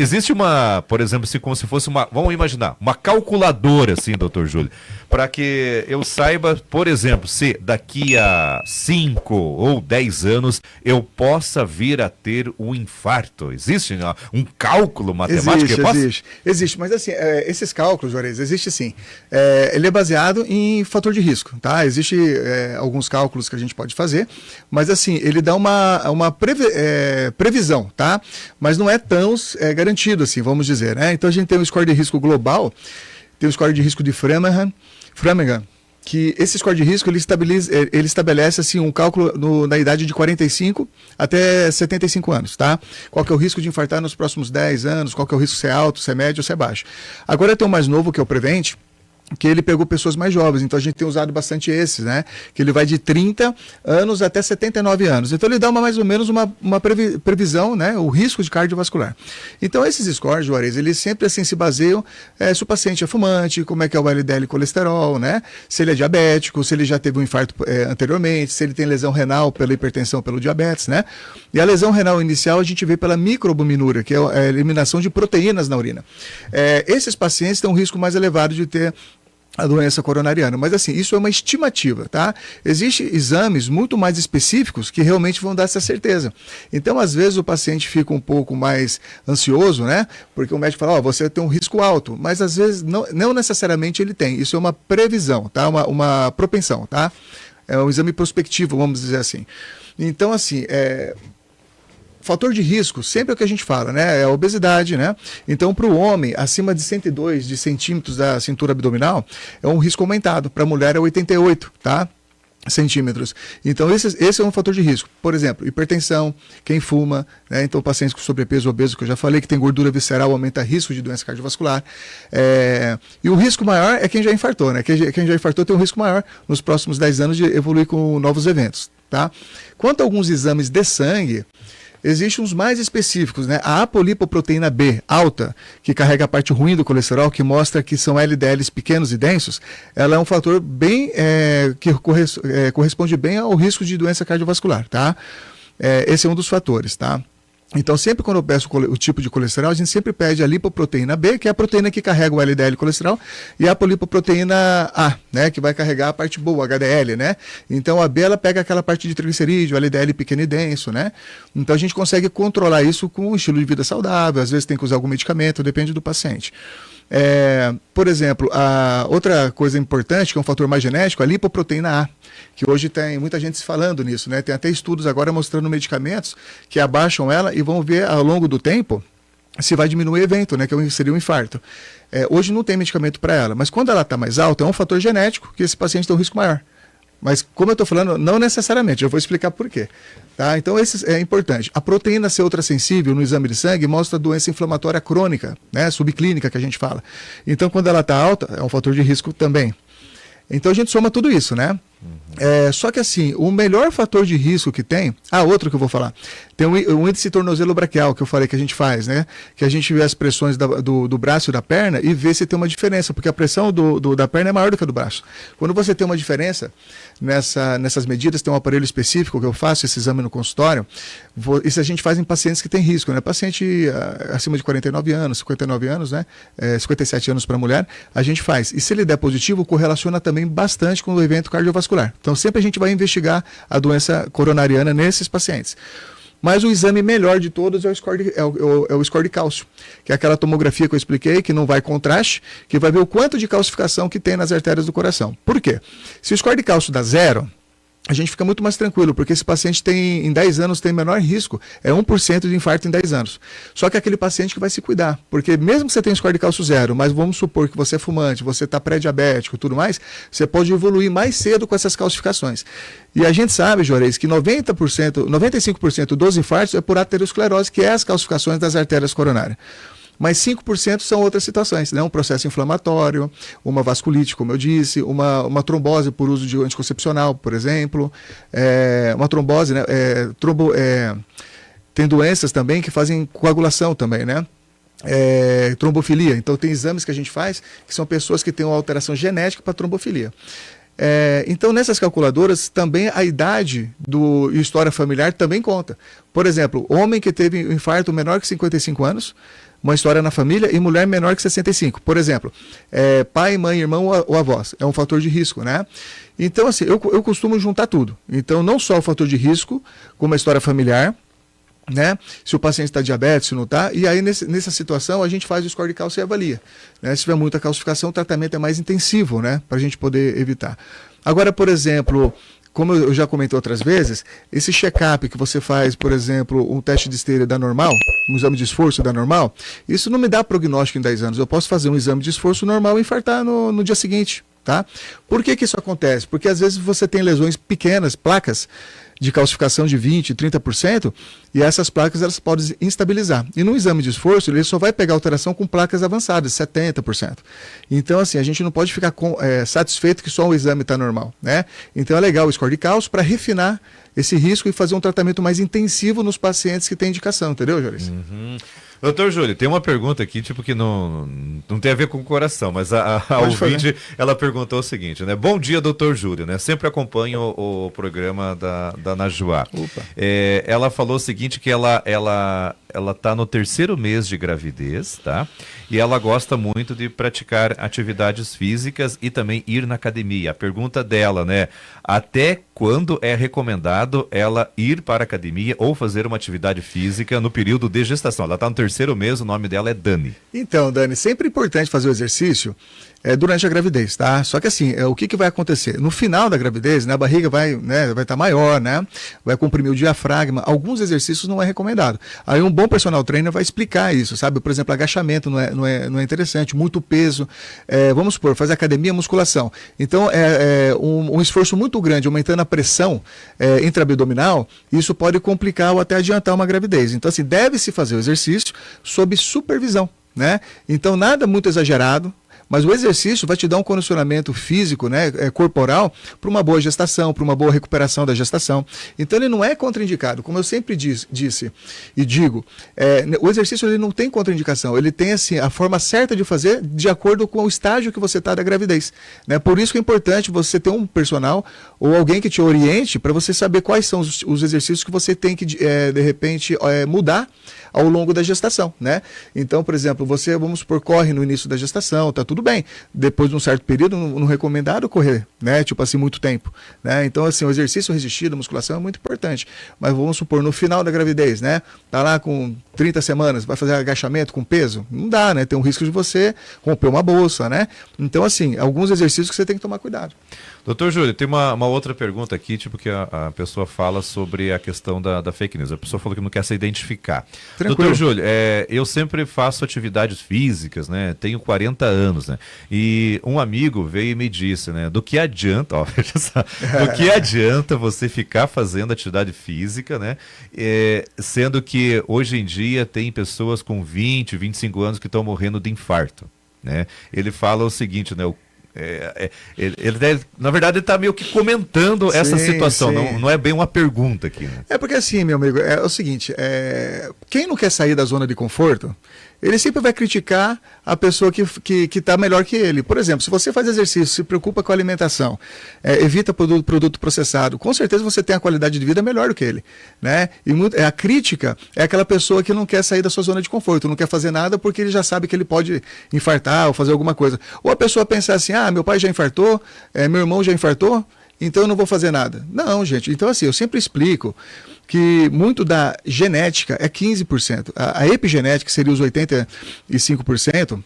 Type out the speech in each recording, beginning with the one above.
Existe uma, por exemplo, assim, como se fosse uma, vamos imaginar, uma calculadora, assim, doutor Júlio, para que eu saiba, por exemplo, se daqui a 5 ou 10 anos eu possa vir a ter um infarto. Existe um cálculo matemático que eu possa? Existe, mas assim, esses cálculos, Juarez, existe sim. Ele é baseado em fator de risco, tá? Existe alguns cálculos que a gente pode fazer, mas assim, ele dá uma previsão, tá? Mas não é tão garantido assim, vamos dizer, né? Então a gente tem um score de risco global, tem o score de risco de Framingham, que esse score de risco ele estabelece assim, um cálculo na idade de 45 até 75 anos, tá? Qual que é o risco de infartar nos próximos 10 anos, qual que é o risco se é alto, se é médio ou se é baixo. Agora tem o mais novo, que é o Prevent, que ele pegou pessoas mais jovens, então a gente tem usado bastante esses, né? Que ele vai de 30 anos até 79 anos. Então ele dá mais ou menos uma previsão, né? O risco de cardiovascular. Então esses scores, Juarez, eles sempre assim se baseiam se o paciente é fumante, como é que é o LDL colesterol, né? Se ele é diabético, se ele já teve um infarto anteriormente, se ele tem lesão renal pela hipertensão, pelo diabetes, né? E a lesão renal inicial a gente vê pela microalbuminúria, que é a eliminação de proteínas na urina. Esses pacientes têm um risco mais elevado de ter a doença coronariana, mas assim, isso é uma estimativa, tá? Existem exames muito mais específicos que realmente vão dar essa certeza. Então, às vezes, o paciente fica um pouco mais ansioso, né? Porque o médico fala, você tem um risco alto, mas às vezes não necessariamente ele tem. Isso é uma previsão, tá? Uma propensão, tá? É um exame prospectivo, vamos dizer assim. Então, assim, fator de risco, sempre é o que a gente fala, né? É a obesidade, né? Então, para o homem, acima de 102 de centímetros da cintura abdominal, é um risco aumentado. Para a mulher, é 88, tá? Centímetros. Então, esse é um fator de risco. Por exemplo, hipertensão, quem fuma, né? Então, pacientes com sobrepeso, obeso, que eu já falei, que tem gordura visceral, aumenta risco de doença cardiovascular. E o risco maior é quem já infartou, né? Quem já infartou tem um risco maior nos próximos 10 anos de evoluir com novos eventos, tá? Quanto a alguns exames de sangue, existem uns mais específicos, né? A apolipoproteína B alta, que carrega a parte ruim do colesterol, que mostra que são LDLs pequenos e densos, ela é um fator bem que corresponde bem ao risco de doença cardiovascular, tá? Esse é um dos fatores, tá? Então, sempre quando eu peço o tipo de colesterol, a gente sempre pede a lipoproteína B, que é a proteína que carrega o LDL colesterol, e a polipoproteína A, né, que vai carregar a parte boa, o HDL, né? Então, a B, ela pega aquela parte de triglicerídeo, LDL pequeno e denso, né? Então, a gente consegue controlar isso com um estilo de vida saudável, às vezes tem que usar algum medicamento, depende do paciente. Por exemplo, a outra coisa importante, que é um fator mais genético, a lipoproteína A, que hoje tem muita gente se falando nisso, né? Tem até estudos agora mostrando medicamentos que abaixam ela e vão ver ao longo do tempo se vai diminuir o evento, né? Que seria um infarto. Hoje não tem medicamento para ela, mas quando ela está mais alta, é um fator genético que esse paciente tem um risco maior. Mas, como eu estou falando, não necessariamente, eu vou explicar por quê. Tá? Então, esse é importante. A proteína C ultrassensível no exame de sangue mostra doença inflamatória crônica, né? Subclínica que a gente fala. Então, quando ela está alta, é um fator de risco também. Então, a gente soma tudo isso, né? Só que assim, o melhor fator de risco que tem, outro que eu vou falar, tem o índice tornozelo-braquial que eu falei que a gente faz, né? Que a gente vê as pressões do braço e da perna e vê se tem uma diferença, porque a pressão da perna é maior do que a do braço. Quando você tem uma diferença nessas medidas, tem um aparelho específico que eu faço esse exame no consultório, isso a gente faz em pacientes que têm risco, né? Paciente acima de 49 anos, 59 anos, né? 57 anos para mulher, a gente faz. E se ele der positivo, correlaciona também bastante com o evento cardiovascular. Então, sempre a gente vai investigar a doença coronariana nesses pacientes. Mas o exame melhor de todos é o score de cálcio, que é aquela tomografia que eu expliquei, que não vai contraste, que vai ver o quanto de calcificação que tem nas artérias do coração. Por quê? Se o score de cálcio dá 0, a gente fica muito mais tranquilo, porque esse paciente em 10 anos tem menor risco, é 1% de infarto em 10 anos. Só que é aquele paciente que vai se cuidar, porque mesmo que você tenha score de cálcio 0, mas vamos supor que você é fumante, você está pré-diabético e tudo mais, você pode evoluir mais cedo com essas calcificações. E a gente sabe, Juarez, que 95% dos infartos é por aterosclerose, que é as calcificações das artérias coronárias. Mas 5% são outras situações, né? Um processo inflamatório, uma vasculite, como eu disse, uma trombose por uso de anticoncepcional, por exemplo, uma trombose, né? Tem doenças também que fazem coagulação também, né? Trombofilia. Então, tem exames que a gente faz que são pessoas que têm uma alteração genética para trombofilia. Então, nessas calculadoras, também a idade e história familiar também conta. Por exemplo, homem que teve um infarto menor que 55 anos, uma história na família e mulher menor que 65. Por exemplo, pai, mãe, irmão ou avós. É um fator de risco, né? Então, assim, eu costumo juntar tudo. Então, não só o fator de risco, como a história familiar, né? Se o paciente está diabético, se não está, e aí nessa situação a gente faz o score de cálcio e avalia. Né? Se tiver muita calcificação, o tratamento é mais intensivo, né? Para a gente poder evitar. Agora, por exemplo, como eu já comentei outras vezes, esse check-up que você faz, por exemplo, um teste de esteira dá normal, um exame de esforço dá normal, isso não me dá prognóstico em 10 anos. Eu posso fazer um exame de esforço normal e infartar no dia seguinte. Tá? Por que isso acontece? Porque às vezes você tem lesões pequenas, placas de calcificação de 20%, 30%, e essas placas elas podem instabilizar. E no exame de esforço, ele só vai pegar alteração com placas avançadas, 70%. Então, assim, a gente não pode ficar satisfeito que só o exame está normal, né? Então é legal o score de cálcio para refinar esse risco e fazer um tratamento mais intensivo nos pacientes que têm indicação, entendeu, Joris? Uhum. Doutor Júlio, tem uma pergunta aqui, tipo, que não tem a ver com o coração, mas a ouvinte, ela perguntou o seguinte, né? Bom dia, doutor Júlio, né? Sempre acompanho o programa da Najuá. Ela falou o seguinte, que ela tá no 3º mês de gravidez, tá? E ela gosta muito de praticar atividades físicas e também ir na academia. A pergunta dela, né? Até quando é recomendado ela ir para a academia ou fazer uma atividade física no período de gestação? Ela está no 3º mês, o nome dela é Dani. Então, Dani, sempre importante fazer o exercício durante a gravidez, tá? Só que assim, o que vai acontecer? No final da gravidez, né, a barriga vai estar maior, né? Vai comprimir o diafragma. Alguns exercícios não é recomendado. Aí um bom personal trainer vai explicar isso, sabe? Por exemplo, agachamento não é interessante, muito peso. Vamos supor, fazer academia, musculação. Então, um esforço muito grande, aumentando a pressão intraabdominal, isso pode complicar ou até adiantar uma gravidez. Então, assim, deve-se fazer o exercício sob supervisão, né? Então, nada muito exagerado. Mas o exercício vai te dar um condicionamento físico, né, corporal, para uma boa gestação, para uma boa recuperação da gestação. Então ele não é contraindicado, como eu sempre disse e digo, o exercício ele não tem contraindicação, ele tem assim, a forma certa de fazer de acordo com o estágio que você está da gravidez. Né? Por isso que é importante você ter um personal ou alguém que te oriente para você saber quais são os exercícios que você tem que, de repente, mudar ao longo da gestação, né? Então, por exemplo, você, vamos supor, corre no início da gestação, tá tudo bem. Depois de um certo período, não recomendado correr, né? Tipo assim, muito tempo, né? Então, assim, o exercício resistido, a musculação é muito importante. Mas vamos supor, no final da gravidez, né? Tá lá com 30 semanas, vai fazer agachamento com peso? Não dá, né? Tem um risco de você romper uma bolsa, né? Então, assim, alguns exercícios que você tem que tomar cuidado. Doutor Júlio, tem uma outra pergunta aqui, tipo que a pessoa fala sobre a questão da fake news. A pessoa falou que não quer se identificar. Tranquilo. Doutor Júlio, eu sempre faço atividades físicas, né? Tenho 40 anos, né? E um amigo veio e me disse, né? Do que adianta, ó, do que adianta você ficar fazendo atividade física, né? Sendo que hoje em dia tem pessoas com 20, 25 anos que estão morrendo de infarto, né? Ele fala o seguinte, né? Na verdade, ele está meio que comentando essa situação, não é bem uma pergunta aqui. Né? É porque assim, meu amigo, é o seguinte, quem não quer sair da zona de conforto, ele sempre vai criticar a pessoa que está melhor que ele. Por exemplo, se você faz exercício, se preocupa com a alimentação, evita produto processado, com certeza você tem a qualidade de vida melhor do que ele. Né? E a crítica é aquela pessoa que não quer sair da sua zona de conforto, não quer fazer nada porque ele já sabe que ele pode infartar ou fazer alguma coisa. Ou a pessoa pensar assim, meu pai já infartou, meu irmão já infartou, então eu não vou fazer nada. Não, gente. Então, assim, eu sempre explico que muito da genética é 15%. A epigenética, que seria os 85%,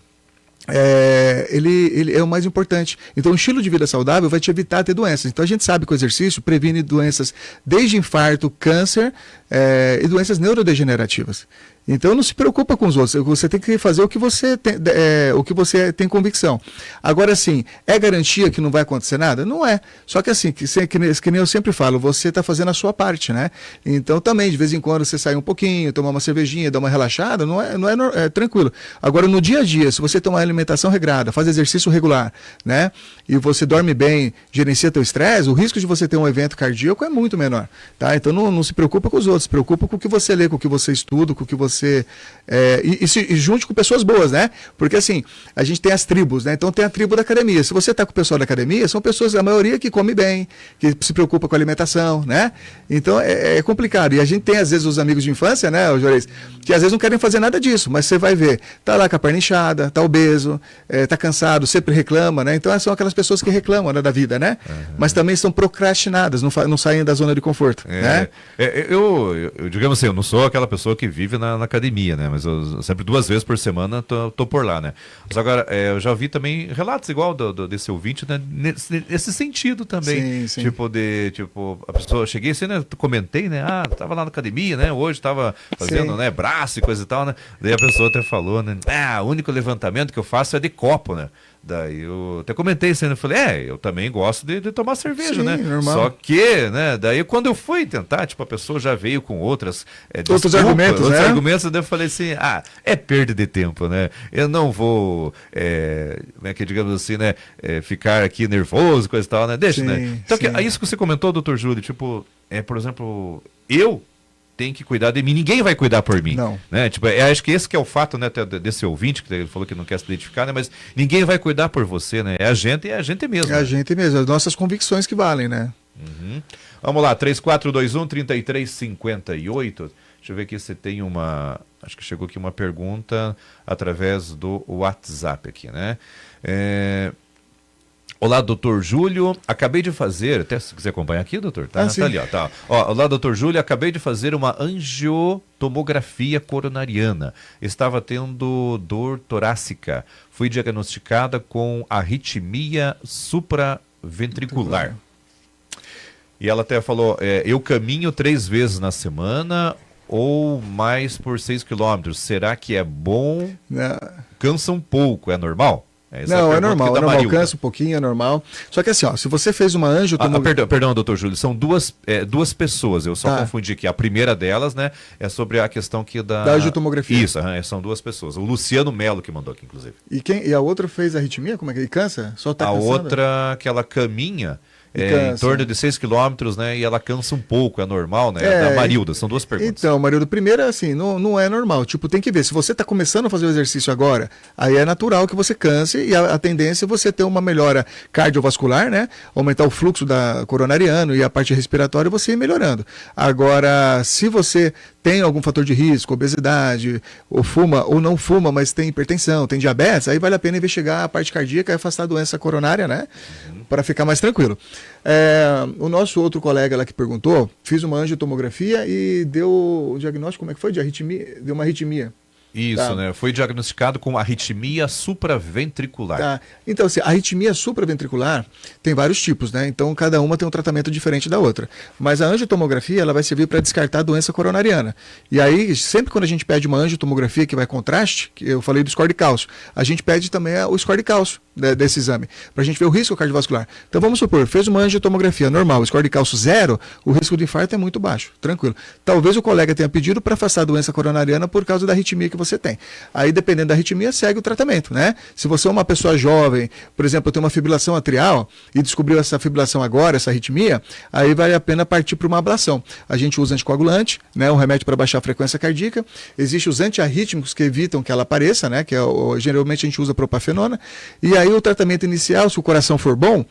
ele é o mais importante. Então, o estilo de vida saudável vai te evitar ter doenças. Então, a gente sabe que o exercício previne doenças desde infarto, câncer e doenças neurodegenerativas. Então não se preocupa com os outros, você tem que fazer o que você tem convicção. Agora sim, é garantia que não vai acontecer nada? Não é. Só que assim, que nem eu sempre falo, você está fazendo a sua parte, né? Então também, de vez em quando, você sai um pouquinho, tomar uma cervejinha, dar uma relaxada, é tranquilo. Agora, no dia a dia, se você tomar alimentação regrada, faz exercício regular, né? E você dorme bem, gerencia teu estresse, o risco de você ter um evento cardíaco é muito menor, tá? Então não se preocupa com os outros, se preocupa com o que você lê, com o que você estuda, com o que você você... E junte com pessoas boas, né? Porque assim, a gente tem as tribos, né? Então tem a tribo da academia. Se você está com o pessoal da academia, são pessoas, a maioria, que come bem, que se preocupa com a alimentação, né? Então é complicado. E a gente tem, às vezes, os amigos de infância, né, Juarez, que às vezes não querem fazer nada disso, mas você vai ver, tá lá com a perna inchada, tá obeso, tá cansado, sempre reclama, né? Então são aquelas pessoas que reclamam, né, da vida, né? Mas também são procrastinadas, não saem da zona de conforto, né? Eu, digamos assim, eu não sou aquela pessoa que vive na academia, né? Mas eu sempre 2 vezes por semana tô por lá, né? Mas agora, eu já ouvi também relatos igual desse ouvinte, né? Nesse sentido também. Sim. Tipo, a pessoa, cheguei assim, né? Comentei, né? Tava lá na academia, né? Hoje tava fazendo, né? Braço e coisa e tal, né? Daí a pessoa até falou, né? O único levantamento que eu faço é de copo, né? Daí eu até comentei assim, eu falei, eu também gosto de tomar cerveja, né? Normal. Só que, né, daí quando eu fui tentar, tipo, a pessoa já veio com outros argumentos, né? argumentos, daí eu falei assim, é perda de tempo, né? Eu não vou, como é que, digamos assim, né, ficar aqui nervoso, coisa e tal, né? Deixa, né? Então, isso que você comentou, doutor Júlio, tipo, por exemplo, eu tem que cuidar de mim, ninguém vai cuidar por mim. Não. Né? Tipo, acho que esse que é o fato, né, desse ouvinte, que ele falou que não quer se identificar, né, mas ninguém vai cuidar por você, né? É a gente mesmo. É a gente mesmo, as nossas convicções que valem, né? Vamos lá, 3421-3358. Deixa eu ver aqui se tem acho que chegou aqui uma pergunta através do WhatsApp aqui, né? Olá, doutor Júlio, acabei de fazer, até se quiser acompanhar aqui, doutor, tá ali, ó, tá. Olá, doutor Júlio, acabei de fazer uma angiotomografia coronariana, estava tendo dor torácica, fui diagnosticada com arritmia supraventricular. E ela até falou, eu caminho 3 vezes na semana ou mais por 6 quilômetros, será que é bom? Cansa um pouco, é normal? Não, é normal, cansa um pouquinho, é normal. Só que assim, se você fez uma angiotomografia... Perdão, doutor Júlio, são duas pessoas, eu só confundi aqui. A primeira delas, né, é sobre a questão que da angiotomografia. Isso, são 2 pessoas. O Luciano Melo que mandou aqui, inclusive. E a outra fez arritmia? Como é que ele cansa? Só tá cansando? Outra, que ela caminha... em torno de 6 quilômetros, né? E ela cansa um pouco, é normal, né? Da Marilda, são 2 perguntas. Então, Marilda, primeiro assim, não é normal. Tipo, tem que ver. Se você está começando a fazer o exercício agora, aí é natural que você canse e a tendência é você ter uma melhora cardiovascular, né? Aumentar o fluxo coronariano e a parte respiratória você ir melhorando. Agora, se você tem algum fator de risco, obesidade, ou fuma ou não fuma, mas tem hipertensão, tem diabetes, aí vale a pena investigar a parte cardíaca e afastar a doença coronária, né? Para ficar mais tranquilo. O nosso outro colega lá que perguntou, fiz uma angiotomografia e deu o diagnóstico, como é que foi? De arritmia, deu uma arritmia. Isso, né? Foi diagnosticado com arritmia supraventricular. Tá. Então, assim, a arritmia supraventricular tem vários tipos, né? Então, cada uma tem um tratamento diferente da outra. Mas a angiotomografia, ela vai servir para descartar a doença coronariana. E aí, sempre quando a gente pede uma angiotomografia que vai contraste, que eu falei do score de cálcio, a gente pede também o score de cálcio desse exame, para a gente ver o risco cardiovascular. Então, vamos supor, fez uma angiotomografia normal, o score de cálcio 0, o risco de infarto é muito baixo, tranquilo. Talvez o colega tenha pedido para afastar a doença coronariana por causa da arritmia que você tem. Aí, dependendo da arritmia, segue o tratamento, né? Se você é uma pessoa jovem, por exemplo, tem uma fibrilação atrial e descobriu essa fibrilação agora, essa arritmia, aí vale a pena partir para uma ablação. A gente usa anticoagulante, né? Um remédio para baixar a frequência cardíaca. Existem os antiarrítmicos que evitam que ela apareça, né? Que geralmente a gente usa propafenona. E aí o tratamento inicial, se o coração for bom,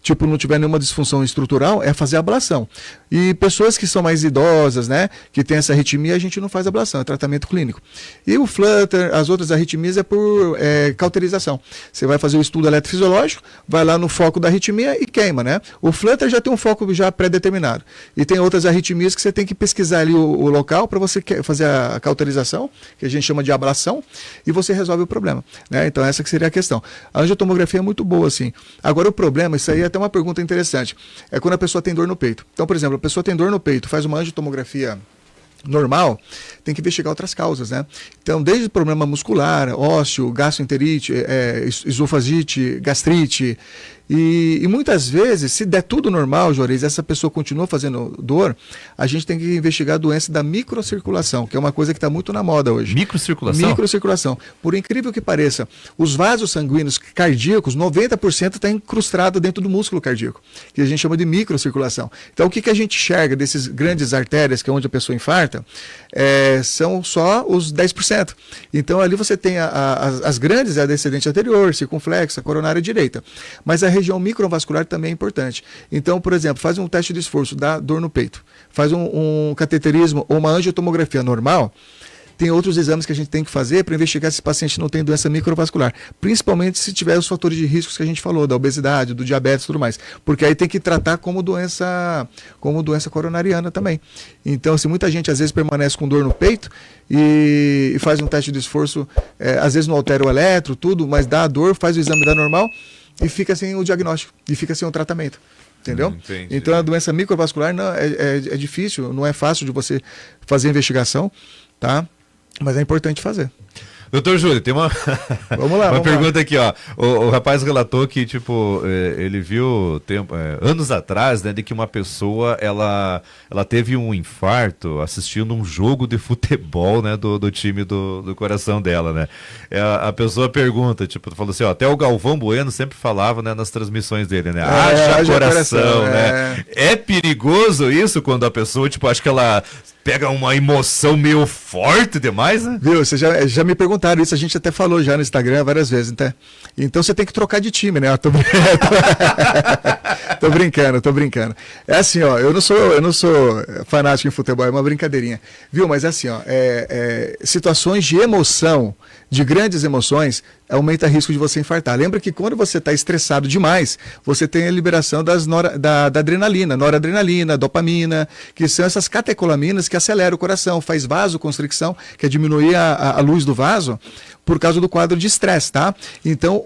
tipo, não tiver nenhuma disfunção estrutural, é fazer ablação. E pessoas que são mais idosas, né, que tem essa arritmia, a gente não faz ablação, é tratamento clínico. E o flutter, as outras arritmias é por cauterização. Você vai fazer o estudo eletrofisiológico, vai lá no foco da arritmia e queima, né? O flutter já tem um foco já pré-determinado. E tem outras arritmias que você tem que pesquisar ali o local para você fazer a cauterização, que a gente chama de ablação, e você resolve o problema, né? Então essa que seria a questão. A angiotomografia é muito boa, assim. Agora o problema, isso aí é até uma pergunta interessante, é quando a pessoa tem dor no peito. Então, por exemplo, a pessoa tem dor no peito, faz uma angiotomografia normal, tem que investigar outras causas, né? Então, desde problema muscular, ósseo, gastroenterite, esofagite, gastrite, E muitas vezes, se der tudo normal, Juarez, essa pessoa continua fazendo dor, a gente tem que investigar a doença da microcirculação, que é uma coisa que está muito na moda hoje. Microcirculação? Microcirculação. Por incrível que pareça, os vasos sanguíneos cardíacos, 90% está incrustado dentro do músculo cardíaco, que a gente chama de microcirculação. Então, o que a gente enxerga desses grandes artérias, que é onde a pessoa infarta, são só os 10%. Então, ali você tem as grandes, a descendente anterior, circunflexa, coronária direita. Mas a região microvascular também é importante. Então, por exemplo, faz um teste de esforço, dá dor no peito, faz um cateterismo ou uma angiotomografia normal. Tem outros exames que a gente tem que fazer para investigar se esse paciente não tem doença microvascular, principalmente se tiver os fatores de riscos que a gente falou, da obesidade, do diabetes e tudo mais, porque aí tem que tratar como doença coronariana também. Então, se muita gente às vezes permanece com dor no peito e faz um teste de esforço, às vezes não altera o eletro, tudo, mas dá a dor, faz o exame da normal e fica sem o diagnóstico, e fica sem o tratamento. Entendeu? Entendi. Então, a doença microvascular não, é difícil, não é fácil de você fazer a investigação, tá? Mas é importante fazer. Doutor Júlio, tem uma, uma pergunta aqui, ó. O rapaz relatou que, tipo, ele viu anos atrás, né, de que uma pessoa, ela teve um infarto assistindo um jogo de futebol, né, do time do coração dela, né. A pessoa pergunta, tipo, falou assim, ó, até o Galvão Bueno sempre falava, né, nas transmissões dele, né, haja coração, né. É perigoso isso quando a pessoa, tipo, acho que ela pega uma emoção meio forte demais, né? Viu, você já me perguntaram isso, a gente até falou já no Instagram várias vezes, né? Então você tem que trocar de time, né? Tô brincando. É assim, ó, eu não sou fanático em futebol, é uma brincadeirinha. Viu, mas é assim, ó, situações de emoção, de grandes emoções, aumenta o risco de você infartar. Lembra que quando você está estressado demais, você tem a liberação da adrenalina, noradrenalina, dopamina, que são essas catecolaminas que aceleram o coração, faz vasoconstricção, que é diminuir a luz do vaso, por causa do quadro de estresse, tá? Então,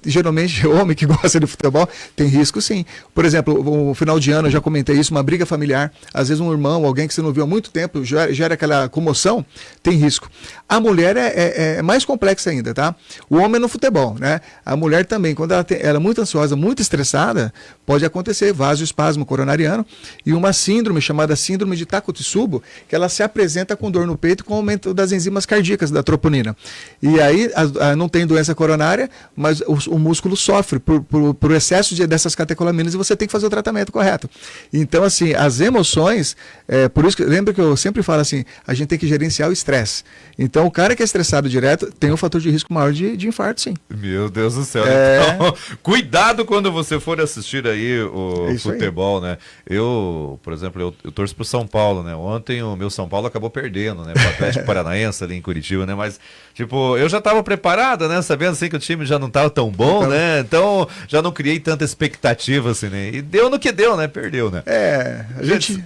geralmente, homem que gosta de futebol, tem risco sim. Por exemplo, o final de ano, eu já comentei isso, uma briga familiar, às vezes um irmão, alguém que você não viu há muito tempo, gera aquela comoção, tem risco. A mulher é mais complexa ainda, tá? O homem no futebol, né? A mulher também, quando ela é muito ansiosa, muito estressada, pode acontecer vasoespasmo coronariano e uma síndrome chamada síndrome de Takotsubo, que ela se apresenta com dor no peito com aumento das enzimas cardíacas, da troponina. E aí não tem doença coronária, mas o músculo sofre por excesso dessas catecolaminas e você tem que fazer o tratamento correto. Então, assim, as emoções, por isso que lembra que eu sempre falo assim, a gente tem que gerenciar o estresse. Então, o cara que é estressado direto tem um fator de risco maior de infarto, sim. Meu Deus do céu. Então, cuidado quando você for assistir aí o futebol, aí, né? Eu, por exemplo, eu torço pro São Paulo, né? Ontem o meu São Paulo acabou perdendo, né? Pro Atlético Paranaense ali em Curitiba, né? Mas, tipo, eu já estava preparado, né? Sabendo assim que o time já não estava tão bom, né? Então, já não criei tanta expectativa, assim, né? E deu no que deu, né? Perdeu, né? A gente...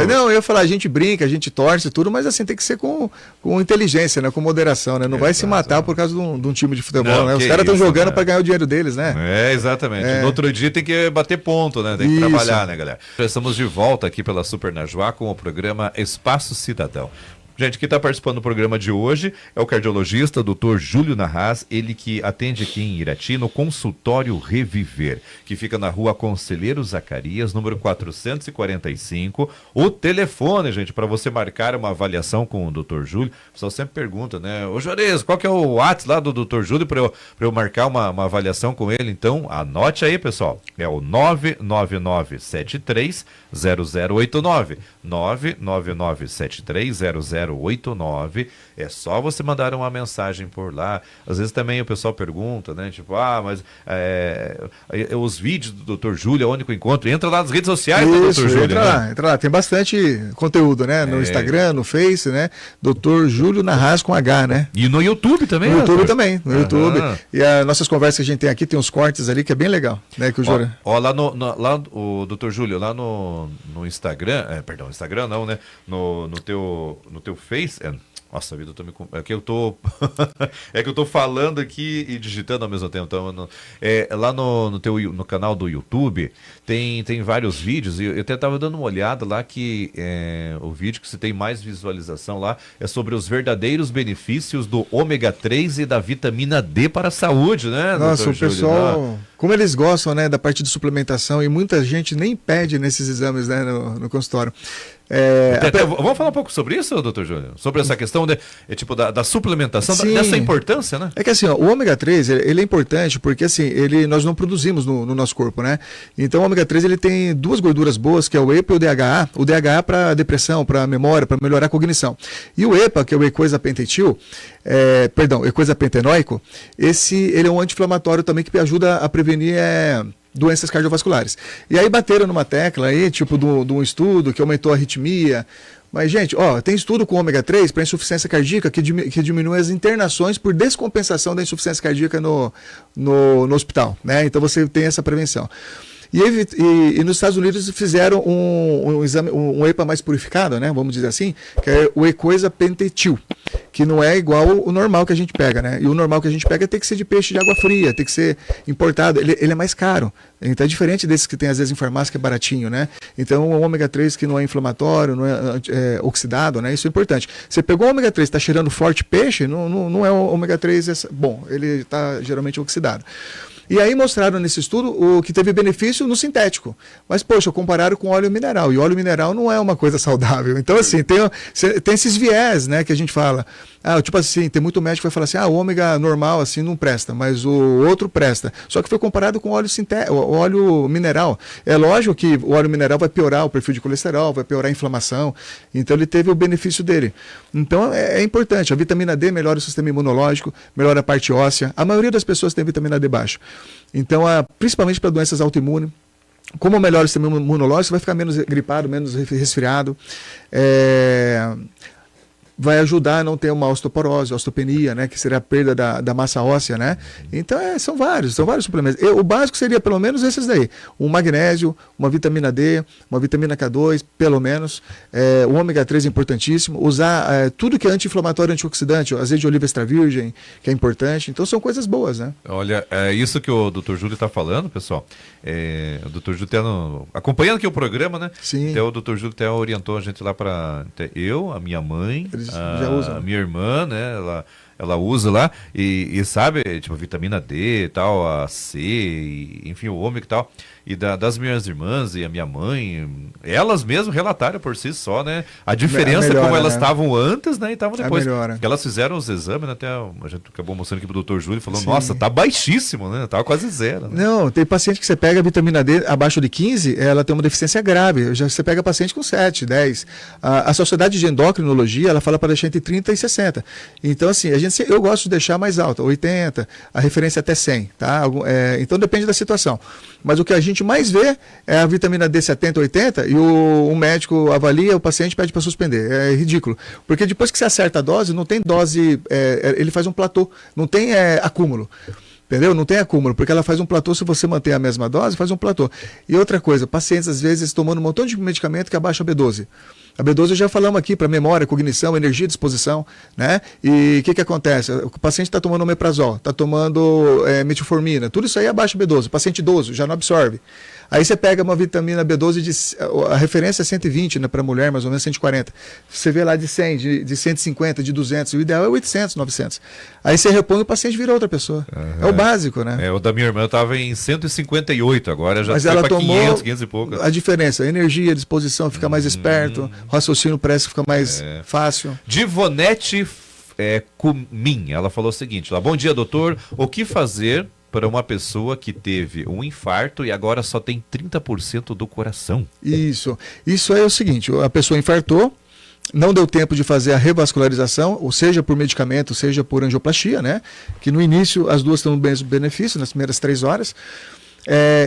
Não, eu ia falar, a gente brinca, a gente torce tudo, mas assim, tem que ser com inteligência, né? Com moderação, né? Não vai se matar por causa de um time de futebol, não, né? Os caras estão jogando para ganhar o dinheiro deles, né? Exatamente. No outro dia tem que bater ponto, né? Tem que trabalhar, né, galera? Estamos de volta aqui pela Super Najuá com o programa Espaço Cidadão. Gente, quem está participando do programa de hoje é o cardiologista Dr. Júlio Narraz, ele que atende aqui em Irati no consultório Reviver, que fica na rua Conselheiro Zacarias, número 445. O telefone, gente, para você marcar uma avaliação com o Dr. Júlio, o pessoal sempre pergunta, né? Ô Juarez, qual que é o WhatsApp lá do Dr. Júlio para eu marcar uma avaliação com ele? Então, anote aí, pessoal. É o 999730089. 999730089. É só você mandar uma mensagem por lá. Às vezes também o pessoal pergunta, né? Tipo, mas os vídeos do Dr. Júlio, onde que eu encontro? Entra lá nas redes sociais do Dr. Júlio. Entra lá. Tem bastante conteúdo, né? No Instagram, no Face, né? Dr. Júlio Narraz com H, né? E no YouTube também, No YouTube também, no YouTube. E as nossas conversas que a gente tem aqui, tem uns cortes ali que é bem legal, né? Que o lá o Dr. Júlio, lá no Instagram, perdão, Instagram não, né? No teu Face, Nossa vida, é que eu tô é que eu tô falando aqui e digitando ao mesmo tempo. Então, lá no canal do YouTube tem vários vídeos e eu até tava dando uma olhada lá que o vídeo que você tem mais visualização lá é sobre os verdadeiros benefícios do ômega 3 e da vitamina D para a saúde, né? Nossa, Dr. o pessoal, como eles gostam, né, da parte de suplementação, e muita gente nem pede nesses exames, né, no consultório. Vamos falar um pouco sobre isso, doutor Júlio? Sobre essa questão tipo, da suplementação, dessa importância, né? É que assim, ó, o ômega 3, ele é importante porque assim, nós não produzimos no nosso corpo, né? Então o ômega 3 ele tem duas gorduras boas, que é o EPA e o DHA. O DHA para depressão, para memória, para melhorar a cognição. E o EPA, que é o ecoisapentetil, ecoisapentenoico, ele é um anti-inflamatório também que ajuda a prevenir doenças cardiovasculares. E aí bateram numa tecla aí, tipo, de um estudo que aumentou a arritmia. Mas, gente, tem estudo com ômega 3 para insuficiência cardíaca que diminui as internações por descompensação da insuficiência cardíaca no hospital, né? Então você tem essa prevenção. E nos Estados Unidos fizeram um exame, um EPA mais purificado, né? Vamos dizer assim, que é o ecoisapentetil, que não é igual o normal que a gente pega, né? E o normal que a gente pega tem que ser de peixe de água fria, tem que ser importado, ele é mais caro. Então é diferente desses que tem às vezes em farmácia, que é baratinho, né? Então o ômega 3 que não é inflamatório, não é oxidado, né? Isso é importante. Você pegou o ômega 3, está cheirando forte peixe, não é o ômega 3, bom, ele está geralmente oxidado. E aí mostraram nesse estudo o que teve benefício no sintético. Mas, poxa, compararam com óleo mineral. E óleo mineral não é uma coisa saudável. Então, assim, tem esses viés, né, que a gente fala. Tipo assim, tem muito médico que vai falar assim, o ômega normal, assim, não presta, mas o outro presta. Só que foi comparado com o óleo mineral. É lógico que o óleo mineral vai piorar o perfil de colesterol, vai piorar a inflamação. Então, ele teve o benefício dele. Então, é importante. A vitamina D melhora o sistema imunológico, melhora a parte óssea. A maioria das pessoas tem vitamina D baixa. Então, principalmente para doenças autoimunes, como melhora o sistema imunológico, você vai ficar menos gripado, menos resfriado. Vai ajudar a não ter uma osteoporose, osteopenia, né, que seria a perda da massa óssea, né? Então, são vários suplementos. O básico seria pelo menos esses daí. Um magnésio, uma vitamina D, uma vitamina K2, pelo menos. O ômega 3 é importantíssimo. Usar tudo que é anti-inflamatório, antioxidante, azeite de oliva extra virgem, que é importante. Então, são coisas boas, né? Olha, é isso que o Dr. Júlio está falando, pessoal. O Dr. Júlio está acompanhando aqui o programa, né? Sim. Então, o Dr. Júlio até orientou a gente lá para eu, a minha mãe, a minha irmã, né? Ela usa lá e sabe, tipo, vitamina D e tal, a C, enfim, o ômega e tal. E das minhas irmãs e a minha mãe, elas mesmas relataram por si só, né? A diferença melhora, como elas estavam antes, né? E estavam depois. Porque elas fizeram os exames, né, até a gente acabou mostrando aqui pro Dr. Júlio e falou, sim, nossa, tá baixíssimo, né? Tava quase zero. Né? Não, tem paciente que você pega a vitamina D abaixo de 15, ela tem uma deficiência grave. Já você pega paciente com 7, 10. A Sociedade de Endocrinologia, ela fala para deixar entre 30 e 60. Então, assim, eu gosto de deixar mais alta, 80, a referência até 100, tá? Então depende da situação. Mas o que a gente mais vê é a vitamina D 70, 80 e o médico avalia, o paciente pede para suspender. É ridículo. Porque depois que você acerta a dose, não tem dose, ele faz um platô, não tem acúmulo. Entendeu? Não tem acúmulo, porque ela faz um platô, se você manter a mesma dose, faz um platô. E outra coisa, pacientes às vezes tomando um montão de medicamento que abaixa a B12. A B12 já falamos aqui para memória, cognição, energia, disposição, né? E o que acontece? O paciente está tomando omeprazol, está tomando metformina, tudo isso aí abaixa a B12. O paciente idoso já não absorve. Aí você pega uma vitamina B12, a referência é 120, né, para mulher, mais ou menos 140. Você vê lá de 100, de 150, de 200, o ideal é 800, 900. Aí você repõe e o paciente vira outra pessoa. Uhum. É o básico, né? O da minha irmã estava em 158, agora já foi para 500, 500 e pouco. A diferença, energia, disposição, fica mais esperto, raciocínio parece que fica mais fácil. Divonete Cumim, ela falou o seguinte, bom dia, doutor, o que fazer para uma pessoa que teve um infarto e agora só tem 30% do coração? Isso é o seguinte, a pessoa infartou, não deu tempo de fazer a revascularização, ou seja por medicamento, seja por angioplastia, né? Que no início as duas têm um benefício, nas primeiras 3 horas.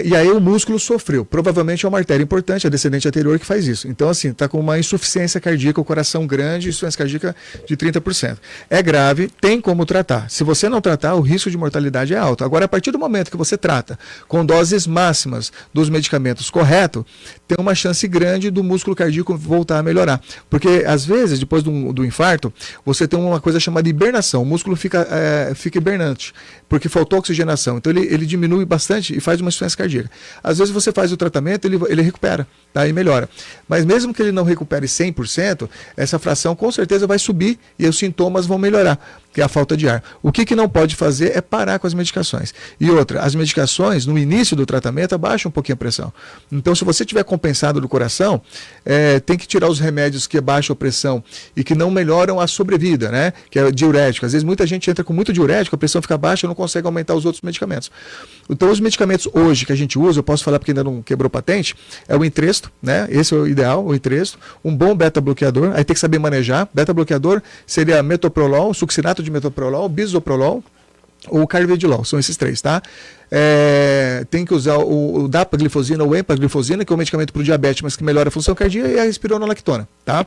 E aí o músculo sofreu. Provavelmente é uma artéria importante, a descendente anterior, que faz isso. Então, assim, está com uma insuficiência cardíaca, o coração grande, insuficiência cardíaca de 30%. É grave, tem como tratar. Se você não tratar, o risco de mortalidade é alto. Agora, a partir do momento que você trata com doses máximas dos medicamentos correto, tem uma chance grande do músculo cardíaco voltar a melhorar. Porque, às vezes, depois do infarto, você tem uma coisa chamada hibernação. O músculo fica hibernante, porque faltou oxigenação. Então, ele diminui bastante e faz uma insuficiência cardíaca. Às vezes você faz o tratamento, ele recupera, tá? E melhora. Mas mesmo que ele não recupere 100%, essa fração com certeza vai subir e os sintomas vão melhorar, que é a falta de ar. O que não pode fazer é parar com as medicações. E outra, as medicações, no início do tratamento, abaixam um pouquinho a pressão. Então, se você tiver compensado do coração, tem que tirar os remédios que abaixam a pressão e que não melhoram a sobrevida, né? Que é diurético. Às vezes muita gente entra com muito diurético, a pressão fica baixa e não consegue aumentar os outros medicamentos. Então, os medicamentos hoje que a gente usa, eu posso falar porque ainda não quebrou patente, é o Entresto, né? Esse é o ideal, o Entresto. Um bom beta-bloqueador, aí tem que saber manejar. Beta-bloqueador seria metoprolol, succinato de metoprolol, bisoprolol ou carvedilol, são esses 3, tá? Tem que usar o dapaglifosina ou empaglifosina, que é um medicamento para o diabetes, mas que melhora a função cardíaca, e a espironolactona, tá?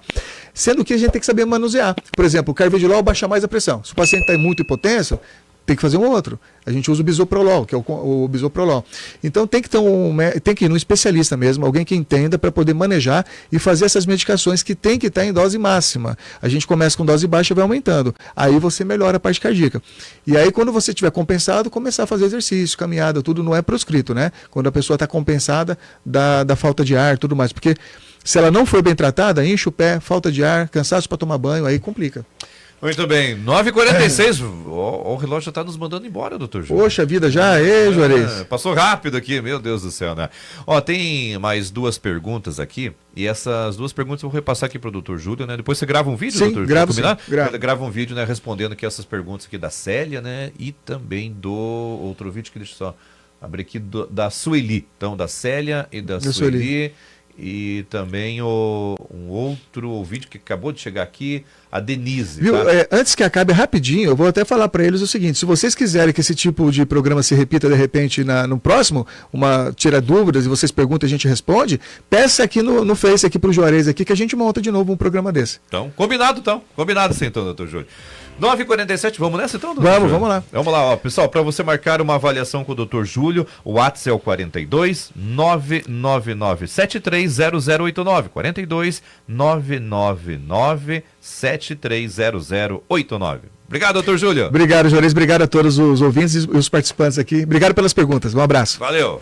Sendo que a gente tem que saber manusear. Por exemplo, o carvedilol baixa mais a pressão. Se o paciente está muito hipotenso, tem que fazer um outro. A gente usa o bisoprolol, que é o bisoprolol. Então tem que ir num especialista mesmo, alguém que entenda para poder manejar e fazer essas medicações que tem que estar em dose máxima. A gente começa com dose baixa e vai aumentando. Aí você melhora a parte cardíaca. E aí quando você estiver compensado, começar a fazer exercício, caminhada, tudo não é proscrito, né? Quando a pessoa está compensada da falta de ar, tudo mais. Porque se ela não for bem tratada, enche o pé, falta de ar, cansaço para tomar banho, aí complica. Muito bem, 9h46, o relógio já está nos mandando embora, doutor Júlio. Poxa vida, já, Juarez. Passou rápido aqui, meu Deus do céu, né? Tem mais 2 perguntas aqui, e essas 2 perguntas eu vou repassar aqui para o doutor Júlio, né? Depois você grava um vídeo, doutor Júlio? Gravo. Grava um vídeo, né, respondendo aqui essas perguntas aqui da Célia, né? E também do outro vídeo que deixa eu só abrir aqui, da Sueli. Então, da Célia e da Sueli. E também um outro ouvinte que acabou de chegar aqui, a Denise. Viu? Tá? Antes que acabe rapidinho, eu vou até falar para eles o seguinte: se vocês quiserem que esse tipo de programa se repita de repente no próximo, tira dúvidas e vocês perguntam e a gente responde, peça aqui no Face aqui para o Juarez aqui que a gente monta de novo um programa desse. Então, combinado sim, então, doutor Júlio. 9h47, vamos nessa então, doutor Júlio? Vamos lá. Vamos lá, pessoal, para você marcar uma avaliação com o doutor Júlio, o WhatsApp é o 42 999 730089, 42 999 730089. Obrigado, doutor Júlio. Obrigado, Juarez. Obrigado a todos os ouvintes e os participantes aqui. Obrigado pelas perguntas. Um abraço. Valeu.